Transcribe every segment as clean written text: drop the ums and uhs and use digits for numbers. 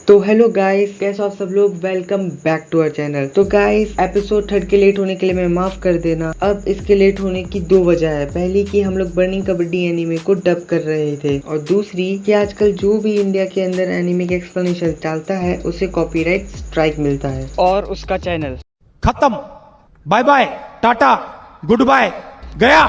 तो hello guys, कैसे हो आप सब लोग। Welcome back to our channel. तो गाइस, एपिसोड 3 के लेट होने के लिए मैं माफ कर देना। अब इसके लेट होने की दो वजह है। पहली कि हम लोग बर्निंग कबड्डी एनीमे को डब कर रहे थे, और दूसरी कि आजकल जो भी इंडिया के अंदर एनीमे के एक्सप्लेनेशन डालता है उसे कॉपीराइट स्ट्राइक मिलता है और उसका चैनल खत्म। Bye bye, tata, good bye, गया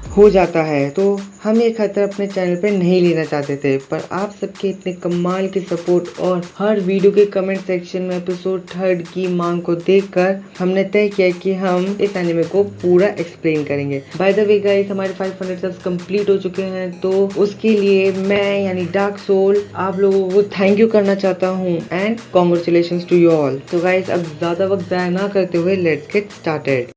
हो जाता है। तो हम ये खतरा अपने चैनल पे नहीं लेना चाहते थे, पर आप सबके इतने कमाल के सपोर्ट और हर वीडियो के कमेंट सेक्शन में एपिसोड 3 की मांग को देखकर हमने तय किया कि हम इस एनिमे को पूरा एक्सप्लेन करेंगे। बाय द वे गाइस, हमारे 500 सब्स कंप्लीट हो चुके हैं, तो उसके लिए मैं यानी डार्क सोल आप लोगों को थैंक यू करना चाहता हूँ and congratulations to you all. तो गाइस, अब ज्यादा वक्त जाया ना करते हुए लेट्स गेट स्टार्टेड।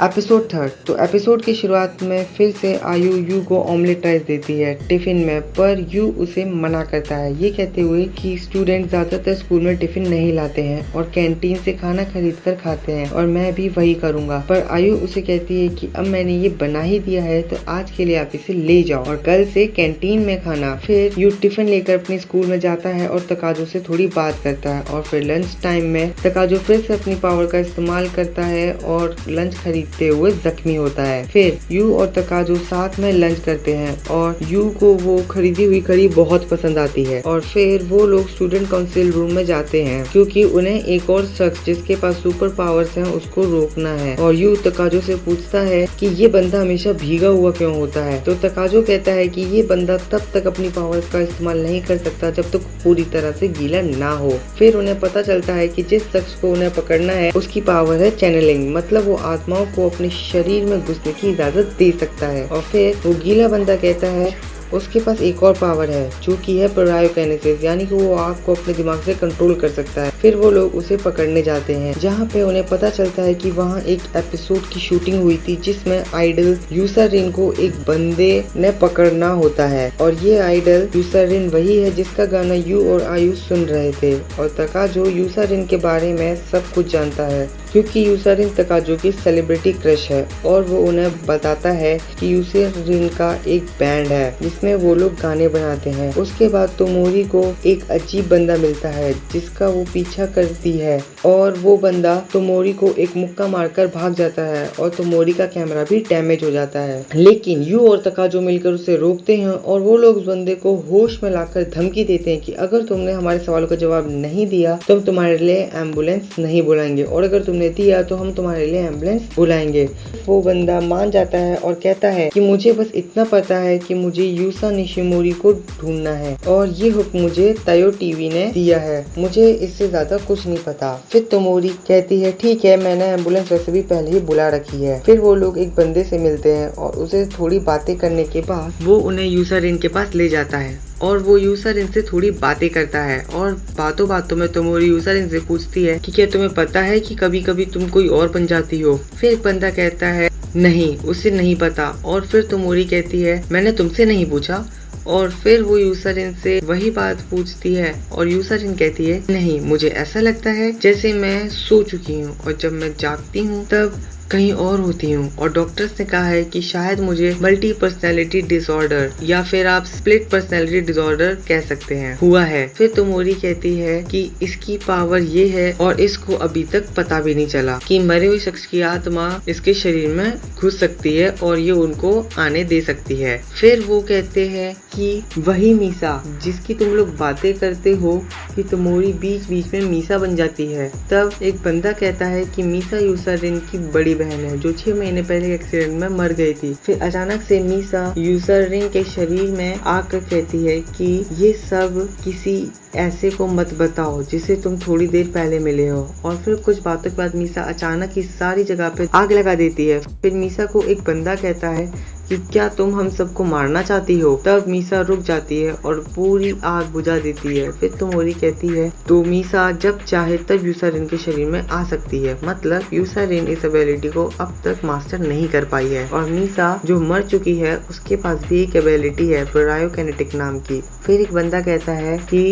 एपिसोड 3। तो एपिसोड की शुरुआत में फिर से आयु यू को ऑमलेट राइस देती है टिफिन में, पर यू उसे मना करता है, ये कहते हुए कि स्टूडेंट ज्यादातर स्कूल में टिफिन नहीं लाते हैं और कैंटीन से खाना खरीद कर खाते हैं, और मैं भी वही करूंगा। पर आयु उसे कहती है कि अब मैंने ये बना ही दिया है तो आज के लिए आप इसे ले जाओ और कल से कैंटीन में खाना। फिर यू टिफिन लेकर अपने स्कूल में जाता है और तकाजो से थोड़ी बात करता है, और फिर लंच टाइम में तकाजो फिर से अपनी पावर का इस्तेमाल करता है और लंच खरीदते हुए जख्मी होता है। फिर यू और तकाजो साथ में लंच करते हैं और यू को वो खरीदी हुई करी बहुत पसंद आती है, और फिर वो लोग स्टूडेंट काउंसिल रूम में जाते हैं क्योंकि उन्हें एक और शख्स जिसके पास सुपर पावर्स हैं उसको रोकना है। और यू तकाजो से पूछता है कि ये बंदा हमेशा भीगा हुआ क्यों होता है, तो तकाजो कहता है कि ये बंदा तब तक अपनी पावर्स का इस्तेमाल नहीं कर सकता जब तक पूरी तरह से गीला ना हो। फिर उन्हें पता चलता है कि जिस शख्स को उन्हें पकड़ना है उसकी पावर है चैनलिंग, मतलब वो आत्माओं को अपने शरीर में घुसने की इजाजत दे सकता है। और फिर वो गीला बंदा कहता है उसके पास एक और पावर है जो कि है क्रायोकाइनेसिस, यानी कि वो आग को अपने दिमाग से कंट्रोल कर सकता है। फिर वो लोग उसे पकड़ने जाते हैं, जहाँ पे उन्हें पता चलता है कि वहाँ एक एपिसोड की शूटिंग हुई थी जिसमें आइडल यूसरिन को एक बंदे ने पकड़ना होता है, और ये आइडल यूसरिन वही है जिसका गाना यू और आयु सुन रहे थे। और तकाजो यूसरिन के बारे में सब कुछ जानता है क्योंकि यूसरिन तकाजो की सेलिब्रिटी क्रश है, और वो उन्हें बताता है कि यूसरिन का एक बैंड है जिसमें वो लोग गाने बनाते हैं। उसके बाद तोमोरी को एक अजीब बंदा मिलता है जिसका वो पीछा करती है, और वो बंदा तोमोरी को एक मुक्का मारकर भाग जाता है और तोमोरी का कैमरा भी डैमेज हो जाता है। लेकिन यू और तकाजो मिलकर उसे रोकते हैं, और वो लोग उस बंदे को होश में लाकर धमकी देते हैं कि अगर तुमने हमारे सवालों का जवाब नहीं दिया तो हम तुम्हारे लिए एम्बुलेंस नहीं बुलाएंगे, और अगर तुमने दिया तो हम तुम्हारे लिए एम्बुलेंस बुलाएंगे। वो बंदा मान जाता है और कहता है कि मुझे बस इतना पता है कि मुझे यूसा निशिमोरी को ढूंढना है, और ये हुक्म मुझे तायो टीवी ने दिया है, मुझे इससे ज्यादा कुछ नहीं पता। फिर तोमोरी कहती है ठीक है, मैंने एम्बुलेंस वैसे भी पहले ही बुला रखी है। फिर वो लोग एक बंदे से मिलते हैं और उसे थोड़ी बातें करने के बाद वो उन्हें यूसरिन के पास ले जाता है, और वो यूसरिन से थोड़ी बातें करता है, और बातों बातों में तोमोरी यूसरिन से पूछती है कि क्या तुम्हें पता है कि कभी कभी तुम कोई और बन जाती हो। फिर एक बंदा कहता है नहीं, उसे नहीं पता, और फिर तोमोरी कहती है मैंने तुमसे नहीं पूछा, और फिर वो यूसरिन से वही बात पूछती है, और यूसरिन कहती है नहीं, मुझे ऐसा लगता है जैसे मैं सो चुकी हूँ और जब मैं जागती हूँ तब कहीं और होती हूँ, और डॉक्टर्स ने कहा है कि शायद मुझे मल्टी पर्सनैलिटी डिसऑर्डर या फिर आप स्प्लिट पर्सनैलिटी डिसऑर्डर कह सकते हैं हुआ है। फिर तोमोरी कहती है कि इसकी पावर ये है और इसको अभी तक पता भी नहीं चला कि मरे हुए शख्स की आत्मा इसके शरीर में घुस सकती है और ये उनको आने दे सकती है। फिर वो कहते हैं कि वही मीसा जिसकी तुम लोग बातें करते हो कि तोमोरी बीच बीच में मीसा बन जाती है। तब एक बंदा कहता है कि मीसा यूसरिन की बड़ी बहन है जो 6 महीने पहले एक्सीडेंट में मर गई थी। फिर अचानक से मीसा यूसरिन के शरीर में आकर कहती है कि ये सब किसी ऐसे को मत बताओ जिसे तुम थोड़ी देर पहले मिले हो, और फिर कुछ बातों के बाद मीसा अचानक इस सारी जगह पे आग लगा देती है। फिर मीसा को एक बंदा कहता है कि क्या तुम हम सबको मारना चाहती हो। तब मीसा रुक जाती है और पूरी आग बुझा देती है। फिर तोमोरी कहती है तो मीसा जब चाहे तब यूसरिन के शरीर में आ सकती है, मतलब यूसरिन इस एबिलिटी को अब तक मास्टर नहीं कर पाई है, और मीसा जो मर चुकी है उसके पास भी एक एबिलिटी है क्रायोकाइनेटिक नाम की। फिर एक बंदा कहता है कि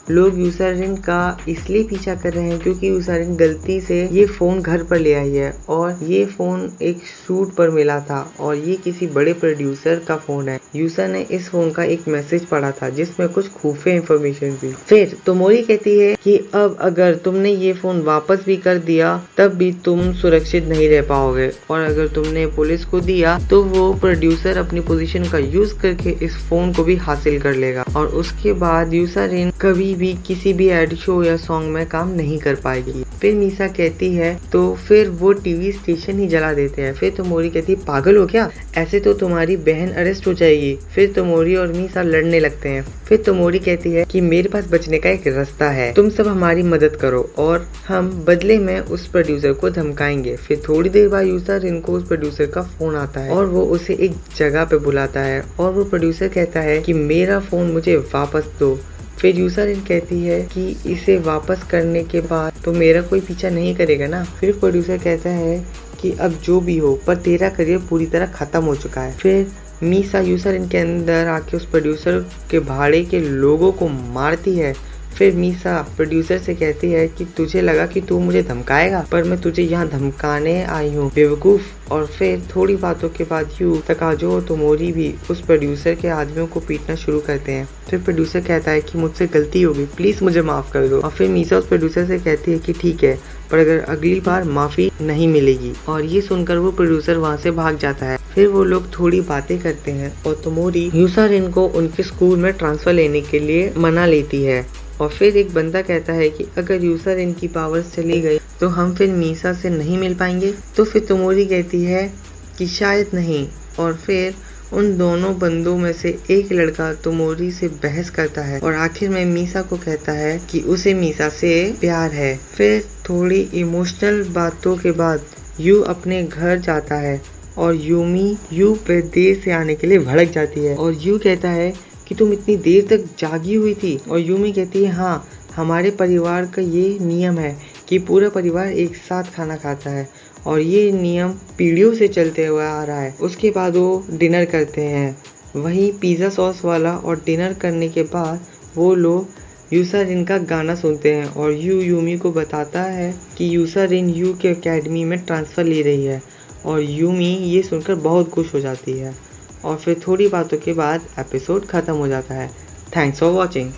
लोग यूसरिन का इसलिए पीछा कर रहे हैं क्योंकि यूसरिन गलती से ये फोन घर पर ले आई है और ये फोन एक शूट पर मिला था और ये किसी बड़े प्रोड्यूसर का फोन है। यूसर ने इस फोन का एक मैसेज पढ़ा था जिसमें कुछ खुफिया इंफॉर्मेशन थी। फिर तोमोरी कहती है कि अब अगर तुमने ये फोन वापस भी कर दिया तब भी तुम सुरक्षित नहीं रह पाओगे और अगर तुमने पुलिस को दिया तो वो प्रोड्यूसर अपनी पोजीशन का यूज करके इस फोन को भी हासिल कर लेगा और उसके बाद यूसरिन कभी भी किसी भी एड शो या सॉन्ग में काम नहीं कर पाएगी। फिर मीसा कहती है तो फिर वो टीवी स्टेशन ही जला देते हैं। फिर तोमोरी कहती है पागल हो क्या, ऐसे तो तुम्हारी बहन अरेस्ट हो जाएगी। फिर तोमोरी और मीसा लड़ने लगते हैं। फिर तोमोरी कहती है कि मेरे पास बचने का एक रास्ता है, तुम सब हमारी मदद करो और हम बदले में उस प्रोड्यूसर को धमकाएंगे। फिर थोड़ी देर बाद यूसरिन को उस प्रोड्यूसर का फोन आता है और वो उसे एक जगह पे बुलाता है और वो प्रोड्यूसर कहता है कि मेरा फोन मुझे वापस दो। फिर यूसरिन कहती है कि इसे वापस करने के बाद तो मेरा कोई पीछा नहीं करेगा ना। फिर प्रोड्यूसर कहता है कि अब जो भी हो पर तेरा करियर पूरी तरह खत्म हो चुका है। फिर मीसा यूसरिन के अंदर आके उस प्रोड्यूसर के भाड़े के लोगों को मारती है। फिर मीसा प्रोड्यूसर से कहती है कि तुझे लगा कि तू मुझे धमकाएगा पर मैं तुझे यहाँ धमकाने आई हूँ बेवकूफ। और फिर थोड़ी बातों के बाद यू, तकाजो और तोमोरी भी उस प्रोड्यूसर के आदमियों को पीटना शुरू करते हैं। फिर प्रोड्यूसर कहता है कि मुझसे गलती हो गई, प्लीज मुझे माफ कर दो। और फिर मीसा उस प्रोड्यूसर से कहती है कि ठीक है पर अगर अगली बार माफी नहीं मिलेगी। और ये सुनकर वो प्रोड्यूसर वहाँ से भाग जाता है। फिर वो लोग थोड़ी बातें करते हैं और तोमोरी यूसरिन को उनके स्कूल में ट्रांसफर लेने के लिए मना लेती है। और फिर एक बंदा कहता है कि अगर यूसरिन की पावर्स चली गई तो हम फिर मीसा से नहीं मिल पाएंगे। तो फिर तोमोरी कहती है कि शायद नहीं। और फिर उन दोनों बंदों में से एक लड़का तोमोरी से बहस करता है और आखिर में मीसा को कहता है कि उसे मीसा से प्यार है। फिर थोड़ी इमोशनल बातों के बाद यू अपने घर जाता है और यू पे देर से आने के लिए भड़क जाती है और यू कहता है कि तुम इतनी देर तक जागी हुई थी। और यूमी कहती है हाँ, हमारे परिवार का ये नियम है कि पूरा परिवार एक साथ खाना खाता है और ये नियम पीढ़ियों से चलते हुए आ रहा है। उसके बाद वो डिनर करते हैं वहीं पिज़्ज़ा सॉस वाला और डिनर करने के बाद वो लोग यूसरिन का गाना सुनते हैं और यूमी को बताता है कि यूसरिन यू के एकेडमी में ट्रांसफ़र ले रही है और यूमी ये सुनकर बहुत खुश हो जाती है। और फिर थोड़ी बातों के बाद एपिसोड ख़त्म हो जाता है। Thanks for watching.